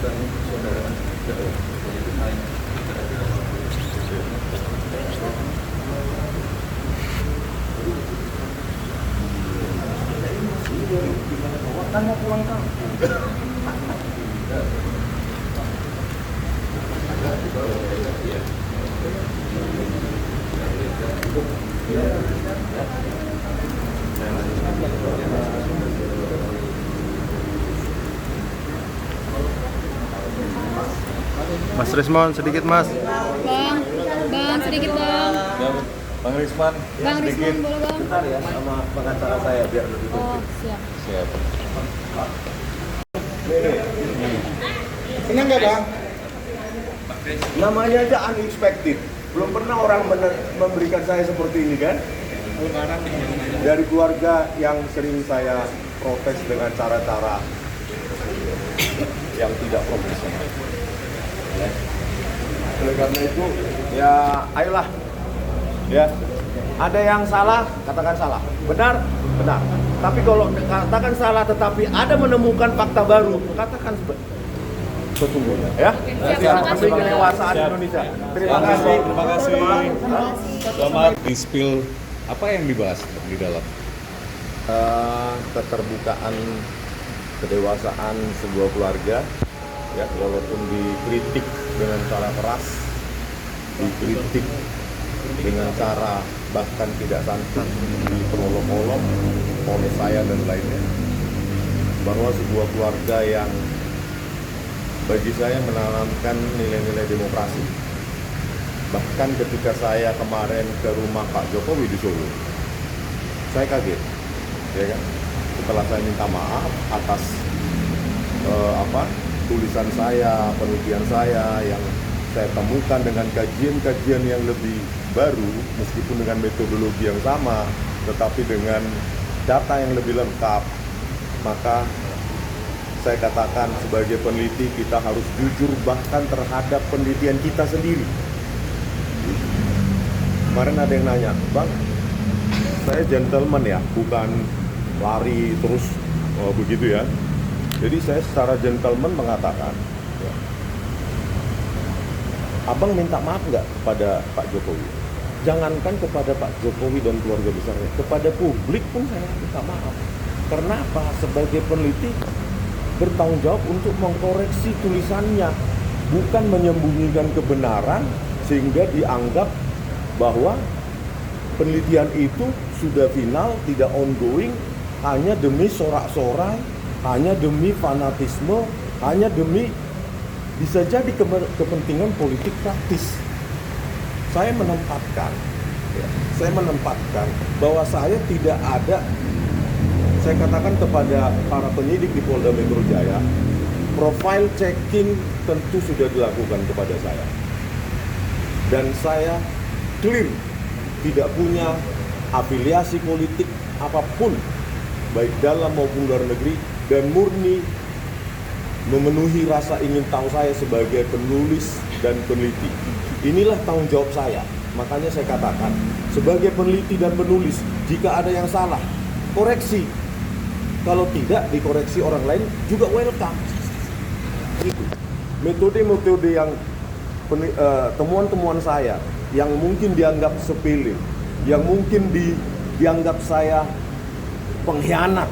dan saudara kan mau pulang kan? Mas Rismon sedikit mas. Bang sedikit bang. Bang Risman. Bang Risman boleh bang. Bentar ya sama pengacara saya biar lebih Oh siap. Siap. Senang nggak bang? Namanya aja unexpected. Belum pernah orang memberikan saya seperti ini kan? Dari keluarga yang sering saya protes dengan cara-cara yang tidak profesional. Ya. Oleh karena itu, ya ayolah. Ya, ada yang salah, katakan salah. Benar, benar. Tapi kalau katakan salah tetapi ada menemukan fakta baru, katakan sesungguhnya ya. Terima kasih. Kedewasaan Indonesia. Terima kasih. Terima kasih. Selamat di spill apa yang dibahas di dalam Keterbukaan, kedewasaan sebuah keluarga, ya walaupun dikritik dengan cara keras, dikritik dengan cara bahkan tidak santun, diperolok-olok oleh saya dan lainnya, bahwa sebuah keluarga yang bagi saya menanamkan nilai-nilai demokrasi. Bahkan ketika saya kemarin ke rumah Pak Jokowi di Solo, saya kaget, ya kan? Setelah saya minta maaf atas tulisan saya, penelitian saya yang saya temukan dengan kajian-kajian yang lebih baru, meskipun dengan metodologi yang sama, tetapi dengan data yang lebih lengkap, maka saya katakan sebagai peneliti kita harus jujur bahkan terhadap penelitian kita sendiri. Kemarin ada yang nanya, Bang, saya gentleman ya, bukan lari terus begitu ya. Jadi saya secara gentleman mengatakan, ya, Abang minta maaf nggak kepada Pak Jokowi? Jangankan kepada Pak Jokowi dan keluarga besarnya, kepada publik pun saya minta maaf. Karena apa? Sebagai peneliti bertanggung jawab untuk mengkoreksi tulisannya, bukan menyembunyikan kebenaran sehingga dianggap bahwa penelitian itu sudah final, tidak ongoing, hanya demi sorak-sorai, hanya demi fanatisme, hanya demi bisa jadi kepentingan politik praktis. Saya menempatkan bahwa saya tidak ada, saya katakan kepada para penyidik di Polda Metro Jaya, profile checking tentu sudah dilakukan kepada saya. Dan saya clear, tidak punya afiliasi politik apapun, baik dalam maupun luar negeri, dan murni memenuhi rasa ingin tahu saya sebagai penulis dan peneliti. Inilah tanggung jawab saya. Makanya saya katakan, sebagai peneliti dan penulis, jika ada yang salah, koreksi. Kalau tidak dikoreksi orang lain juga welcome. Itu metode-metode yang temuan-temuan saya yang mungkin dianggap sepele, yang mungkin dianggap saya pengkhianat,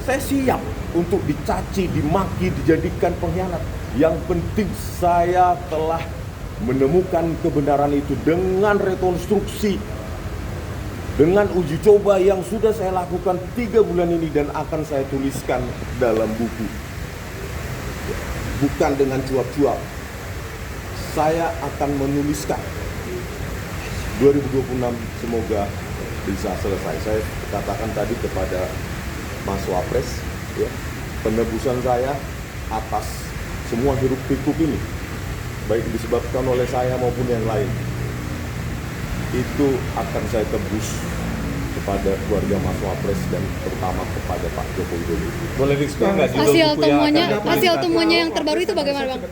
saya siap untuk dicaci, dimaki, dijadikan pengkhianat. Yang penting saya telah menemukan kebenaran itu dengan rekonstruksi, dengan uji coba yang sudah saya lakukan 3 bulan ini dan akan saya tuliskan dalam buku. Bukan dengan cuap-cuap. Saya akan menuliskan 2026 semoga bisa selesai. Saya katakan tadi kepada Mas Wapres, ya, penebusan saya atas semua hiruk-pikuk ini, baik disebabkan oleh saya maupun yang lain, itu akan saya tebus kepada keluarga Mas Wapres dan terutama kepada Pak Joko Widodo. boleh di-spill nggak judul Hasil buku yang temuannya, akan hasil dipublikasi? temuannya yang terbaru itu bagaimana bang?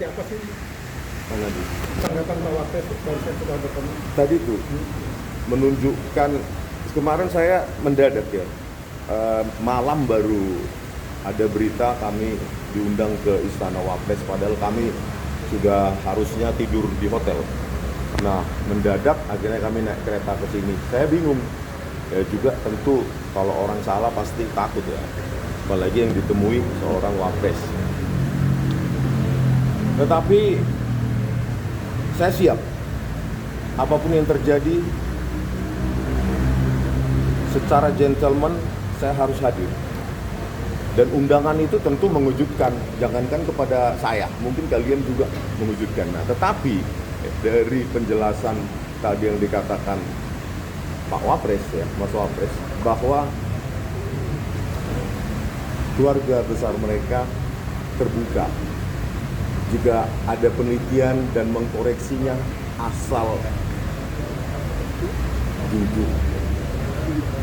Mana di? Tanggapan Pak Wapres baru saya sudah bertemu. Tadi itu menunjukkan, kemarin saya mendadak ya, malam baru ada berita kami diundang ke Istana Wapres, padahal kami sudah harusnya tidur di hotel. Nah, mendadak akhirnya kami naik kereta ke sini. Saya bingung. Ya juga tentu kalau orang salah pasti takut ya. Apalagi yang ditemui seorang Wapres. Tetapi saya siap. Apapun yang terjadi, secara gentleman saya harus hadir. Dan undangan itu tentu mengejutkan, jangankan kepada saya, mungkin kalian juga mengejutkan. Nah, tetapi dari penjelasan tadi yang dikatakan Pak Wapres ya, Mas Wapres, bahwa keluarga besar mereka terbuka jika ada penelitian dan mengkoreksinya asal jujur.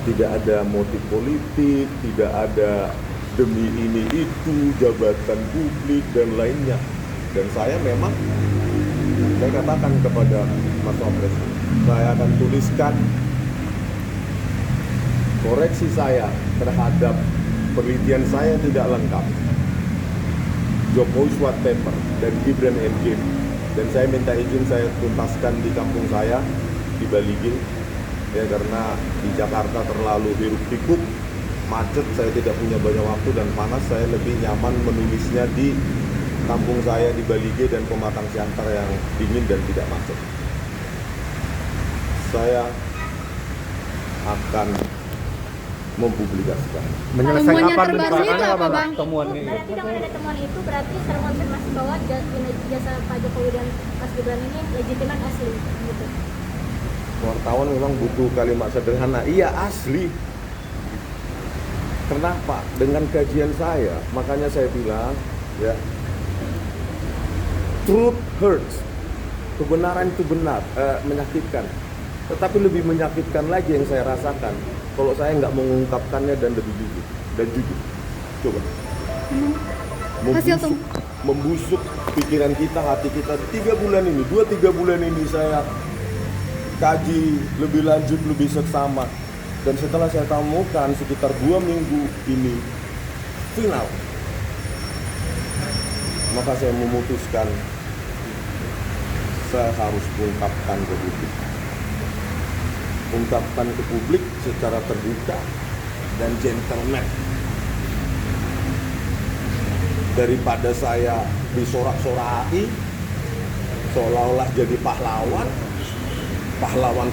Tidak ada motif politik, tidak ada demi ini itu, jabatan publik dan lainnya. Dan saya memang, saya katakan kepada Mas Wapres, saya akan tuliskan koreksi saya terhadap penelitian saya tidak lengkap, Jokowi White Paper dan Gibran MG. Dan saya minta izin saya tuntaskan di kampung saya di Balige ya, karena di Jakarta terlalu hiruk pikuk, macet, saya tidak punya banyak waktu dan panas. Saya lebih nyaman menulisnya di kampung saya di Balige dan Pematang Siantar yang dingin dan tidak macet. Saya akan mempublikasikan. Temuannya terbaru itu apa, Bang? Temuan ini. Berarti dengan ada temuan itu berarti terkonfirmasi bahwa jasa Pak Jokowi dan Mas Gibran ini legitim asli gitu. Wartawan memang butuh kalimat sederhana. Iya, asli. Kenapa? Dengan kajian saya, makanya saya bilang, ya, truth hurts. Kebenaran itu benar, menyakitkan. Tetapi lebih menyakitkan lagi yang saya rasakan kalau saya nggak mengungkapkannya dan lebih jujur dan jujur. Coba. Membusuk pikiran kita, hati kita. 2-3 bulan ini saya kaji lebih lanjut, lebih seksama. Dan setelah saya temukan sekitar 2 minggu ini final, maka saya memutuskan saya harus ungkapkan ke publik. Ungkapkan ke publik secara terbuka dan gentleman. Daripada saya disorak-sorai seolah-olah jadi pahlawan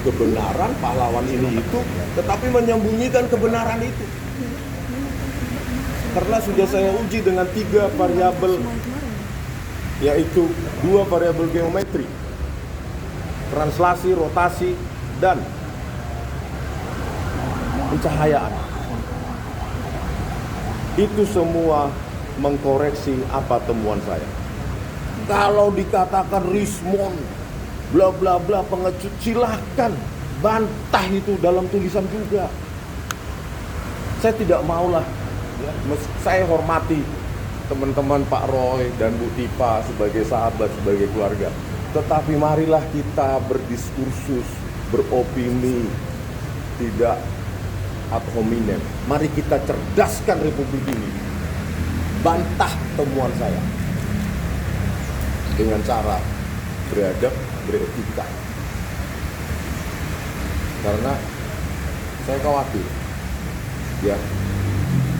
kebenaran, pahlawan ini itu, tetapi menyembunyikan kebenaran itu. Karena sudah saya uji dengan 3 variabel, yaitu 2 variabel geometri, translasi, rotasi, dan pencahayaan. Itu semua mengkoreksi apa temuan saya. Kalau dikatakan Rismon bla bla bla pengecut, silahkan bantah itu dalam tulisan juga. Saya tidak maulah ya, saya hormati teman-teman Pak Roy dan Bu Tipa sebagai sahabat, sebagai keluarga. Tetapi marilah kita berdiskursus, beropini, tidak ad hominem. Mari kita cerdaskan Republik ini. Bantah temuan saya dengan cara beradab, beretika. Karena saya khawatir, ya,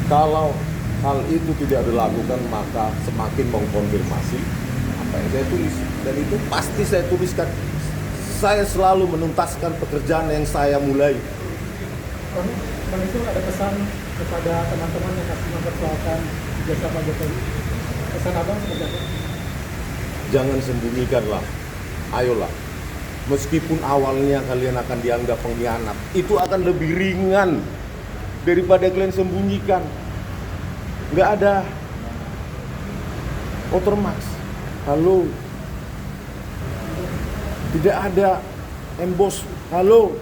kalau hal itu tidak dilakukan maka semakin mengkonfirmasi apa yang saya tulis. Dan itu pasti saya tuliskan. Saya selalu menuntaskan pekerjaan yang saya mulai. Bang itu ada pesan kepada teman-teman yang masih mempersoalkan jasa Pak Jokowi. Pesan abang seperti apa? Jangan sembunyikanlah. Ayolah. Meskipun awalnya kalian akan dianggap pengkhianat, itu akan lebih ringan daripada kalian sembunyikan. Nggak ada watermark. Halo. Tidak ada emboss. Halo.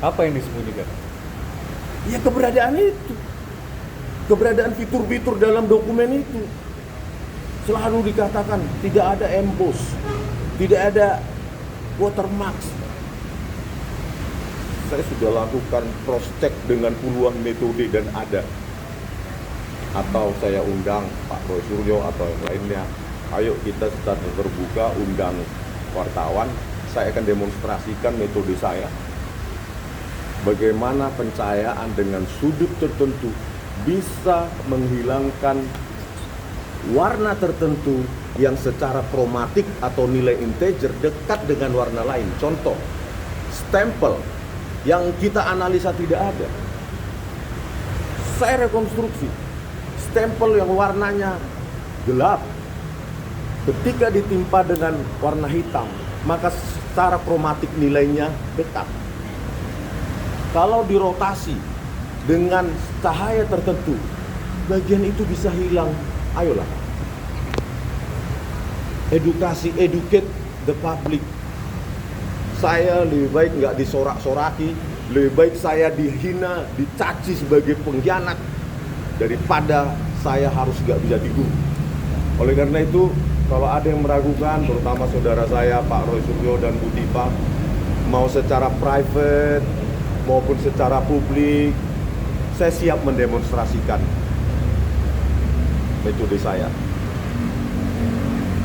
Apa yang disembunyikan? Ya keberadaan itu. Keberadaan fitur-fitur dalam dokumen itu. Selalu dikatakan tidak ada emboss, tidak ada watermark. Saya sudah lakukan cross check dengan puluhan metode dan ada. atau saya undang Pak Roy Suryo atau yang lainnya, ayo kita secara terbuka undang wartawan, saya akan demonstrasikan metode saya, bagaimana pencahayaan dengan sudut tertentu bisa menghilangkan warna tertentu yang secara kromatik atau nilai integer dekat dengan warna lain. Contoh, stempel yang kita analisa tidak ada, saya rekonstruksi stempel yang warnanya gelap ketika ditimpa dengan warna hitam, maka secara kromatik nilainya dekat. Kalau dirotasi dengan cahaya tertentu, bagian itu bisa hilang. Ayolah, educate the public. Saya lebih baik nggak disorak-soraki, lebih baik saya dihina, dicaci sebagai pengkhianat, daripada saya harus nggak bisa diguru. Oleh karena itu, kalau ada yang meragukan, terutama saudara saya Pak Roy Suryo dan Bu Tipa, mau secara private maupun secara publik, saya siap mendemonstrasikan metode saya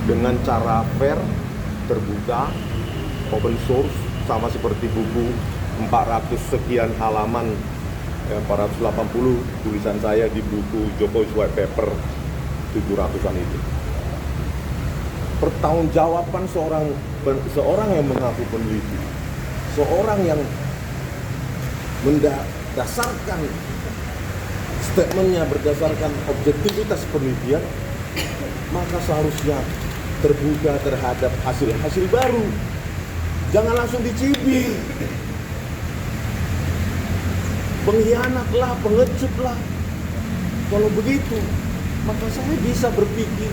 dengan cara fair, terbuka, open source, sama seperti buku 400 sekian halaman, 480 tulisan saya di buku Jokowi's White Paper 700-an itu. Pertanggungjawaban seorang yang mengaku peneliti, seorang yang mendasarkan statementnya berdasarkan objektivitas penelitian, maka seharusnya terbuka terhadap hasil-hasil baru. Jangan langsung dicibir, pengkhianatlah, pengecutlah. Kalau begitu, maka saya bisa berpikir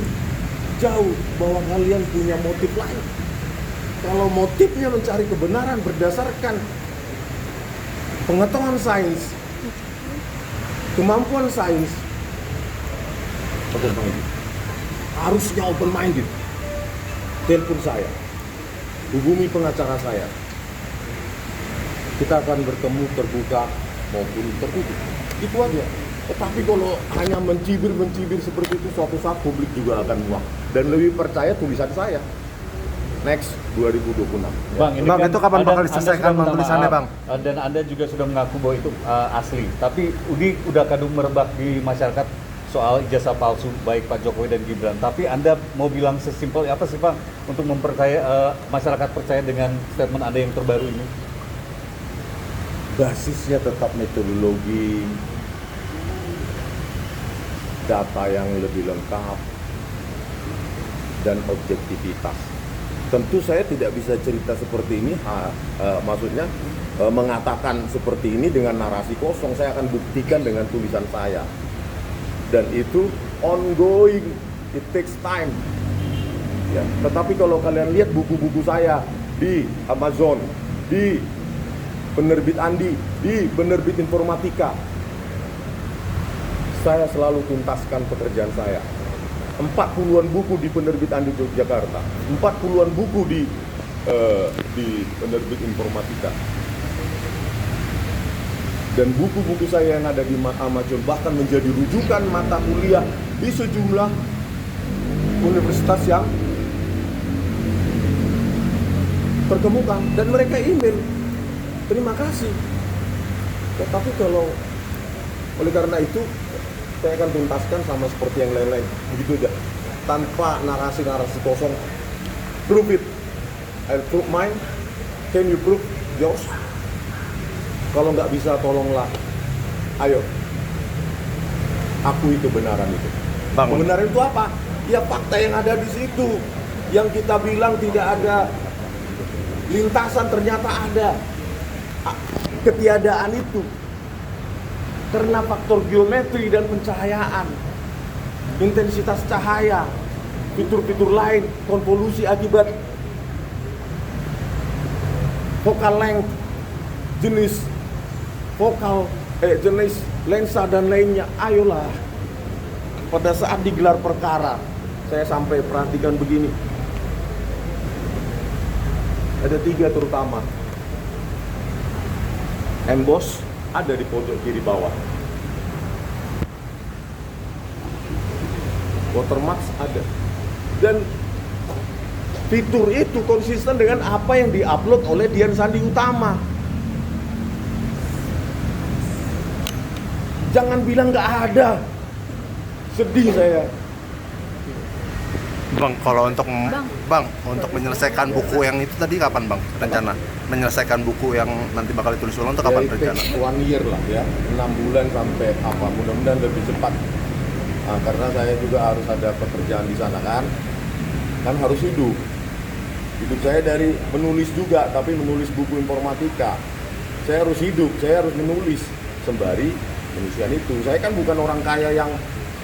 jauh bahwa kalian punya motif lain. Kalau motifnya mencari kebenaran berdasarkan pengetahuan sains, kemampuan sains, open-minded. Harusnya open-minded. Telepon saya, hubungi pengacara saya. Kita akan bertemu terbuka maupun tertutup. Itu aja. Tetapi kalau hanya mencibir seperti itu, suatu saat publik juga akan muak dan lebih percaya tulisan saya. Next 2026. Bang, ini Bang, kan itu kapan bakal diselesaikan Bang tulisannya, Bang? Dan Anda juga sudah mengaku bahwa itu asli. Tapi udah kadung merebak di masyarakat soal ijazah palsu baik Pak Jokowi dan Gibran. Tapi Anda mau bilang sesimpel apa sih, Bang, untuk mempercaya masyarakat percaya dengan statement Anda yang terbaru ini? Basisnya tetap metodologi, data yang lebih lengkap, dan objektivitas. Tentu saya tidak bisa cerita seperti ini, maksudnya mengatakan seperti ini dengan narasi kosong. Saya akan buktikan dengan tulisan saya. Dan itu ongoing, it takes time. Ya, tetapi kalau kalian lihat buku-buku saya di Amazon, di penerbit Andi, di penerbit Informatika, saya selalu tuntaskan pekerjaan saya. 40-an buku di penerbit Andi Yogyakarta, 40-an buku di penerbit Informatika, dan buku-buku saya yang ada di Amazon bahkan menjadi rujukan mata kuliah di sejumlah universitas yang terkemuka, dan mereka email terima kasih. Tetapi kalau oleh karena itu saya akan tuntaskan sama seperti yang lain-lain, begitu aja, tanpa narasi-narasi kosong. Prove it, I'll prove mine, can you prove yours? Kalau nggak bisa, tolonglah, ayo akui kebenaran itu. Bang, Kebenaran itu apa? Ya fakta yang ada di situ. Yang kita bilang tidak ada lintasan, ternyata ada. Ketiadaan itu karena faktor geometri dan pencahayaan, intensitas cahaya, fitur-fitur lain, konvolusi akibat focal length, jenis lensa dan lainnya. Ayolah, pada saat digelar perkara, saya sampai perhatikan begini. Ada 3 terutama. Emboss ada di pojok kiri bawah. watermark ada. Dan fitur itu konsisten dengan apa yang diupload oleh Dian Sandi Utama. Jangan bilang nggak ada. Sedih saya. Bang, kalau untuk untuk menyelesaikan buku yang itu tadi kapan Bang rencana? Menyelesaikan buku yang nanti bakal ditulis ulang itu kapan Ya, it rencana? takes 1 year lah ya, 6 bulan sampai apa, mudah-mudahan lebih cepat. Nah, karena saya juga harus ada pekerjaan di sana kan harus hidup saya dari menulis juga, tapi menulis buku informatika. Saya harus hidup, saya harus menulis sembari menuliskan itu. Saya kan bukan orang kaya yang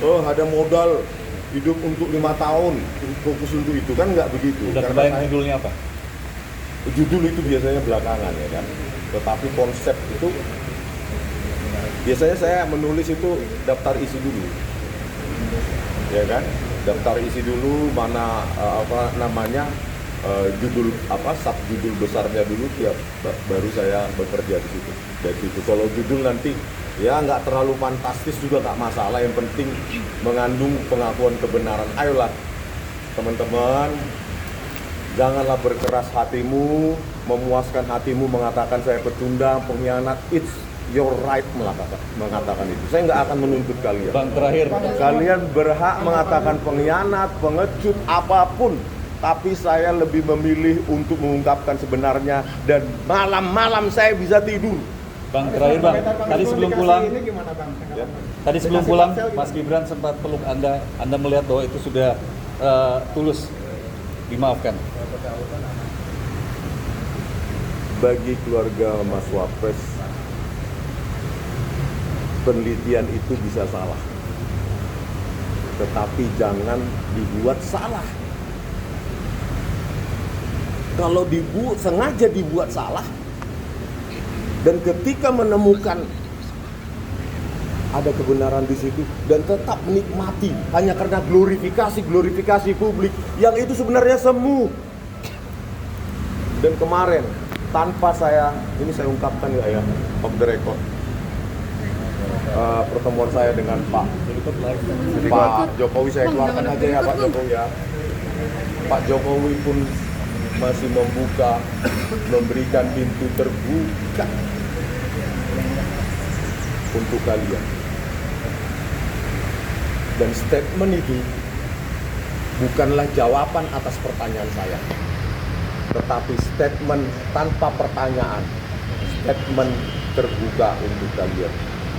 ada modal hidup untuk 5 tahun fokus untuk itu, kan nggak begitu. Udah Karena kebayang saya- judulnya apa? judul itu biasanya belakangan ya kan, tetapi konsep itu biasanya saya menulis itu daftar isi dulu, ya kan, daftar isi dulu mana apa namanya judul apa subjudul besarnya dulu, ya baru saya bekerja di situ. Dari situ kalau judul nanti ya nggak terlalu fantastis juga nggak masalah, yang penting mengandung pengakuan kebenaran. Ayolah teman-teman, janganlah berkeras hatimu, memuaskan hatimu mengatakan saya pecundang, pengkhianat. It's your right mengatakan itu. Saya nggak akan menuntut kalian. Bang, terakhir. Kalian berhak mengatakan pengkhianat, pengecut, apapun. Tapi saya lebih memilih untuk mengungkapkan sebenarnya, dan malam-malam saya bisa tidur. Bang, terakhir Bang, tadi sebelum pulang, Ini gimana Bang? Ya. tadi sebelum pulang Mas Gibran sempat peluk Anda melihat bahwa itu sudah tulus dimaafkan. Bagi keluarga Mas Wapres, penelitian itu bisa salah, tetapi jangan dibuat salah. Kalau sengaja dibuat salah, dan ketika menemukan ada kebenaran di situ dan tetap menikmati hanya karena glorifikasi publik yang itu sebenarnya semu. Dan kemarin tanpa ini saya ungkapkan ya off the record, pertemuan saya dengan Pak Jokowi, saya keluarkan aja ya Pak Jokowi ya. Pak Jokowi pun masih memberikan pintu terbuka untuk kalian. Dan statement itu bukanlah jawaban atas pertanyaan saya, tetapi statement tanpa pertanyaan, statement terbuka untuk kalian.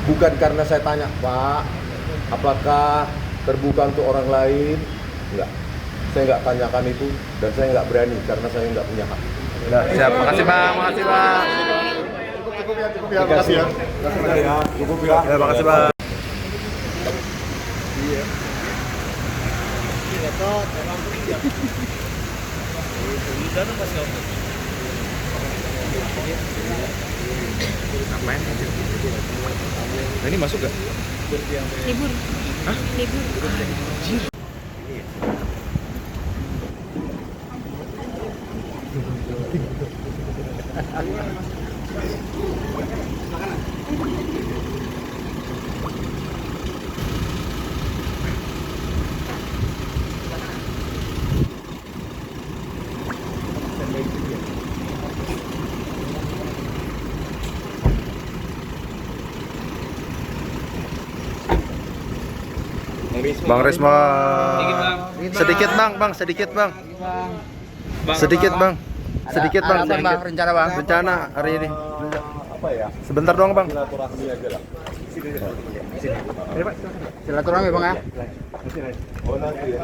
Bukan karena saya tanya, Pak, apakah terbuka untuk orang lain? Enggak, saya nggak tanyakan itu, dan saya nggak berani karena saya nggak punya hak. Ya, siap. Makasih Bang, makasih Bang. Cukup ya, makasih ya. Cukup ya. Ya, makasih Bang. Nah, ini masuk gak? Libur. Hah? Libur. Bang Risma. Sedikit Bang, sedikit Bang. Sedikit Bang. Sedikit Bang. Rencana Bang. Rencana hari ini. Apa ya? Sebentar doang Bang. Silaturahmi aja lah. Silaturahmi Bang ya. Oh nanti ya.